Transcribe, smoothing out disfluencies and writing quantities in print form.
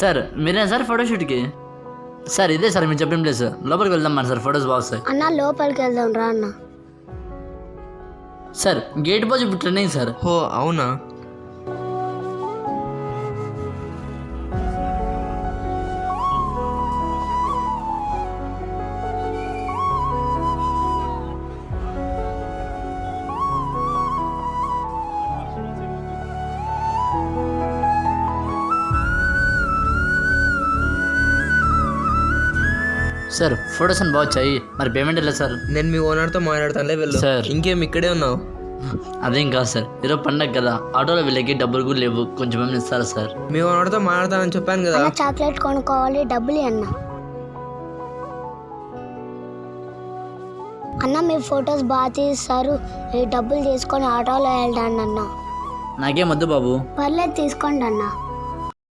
Sir మీరేనా sir ఫోటోషూట్కి? Sir ఇదే sir మీరు చెప్పిన ప్లేస్. లోపలికి వెళ్దాం మరి సార్, ఫొటోస్ బాగుస్తాయి. అన్న లోపలికి వెళ్దాం రా అన్న. సార్ గేట్ పోజ్ ఇప్పుడు ట్రెండింగ్ సార్. హో అవునా? సార్ ఫొటోస్ అని బాగొచ్చాయి, మరి పేమెంట్ ఎలా సార్? నేను మీ ఓనర్తో మాట్లాడతానులే, వెళ్ళు. సార్. ఇంకేం ఇక్కడే ఉన్నావు? అదేం కాదు సార్, ఈరోజు పండగ కదా, ఆటోలో వీళ్ళకి డబ్బులు కూడా లేవు, కొంచెం ఏమైనా ఇస్తారా సార్? మీ ఓనర్తో మాట్లాడతానని చెప్పాను కదా. అన్న చాక్లెట్ కొనుక్కోవాలి, డబ్బులు అన్న. అన్న మీ ఫొటోస్ బాగా తీస్తారు, ఈ డబ్బులు తీసుకొని ఆటోలో వెళ్ళండి అన్న. నాకేం వద్దు బాబు. పర్లేదు తీసుకోండి అన్న.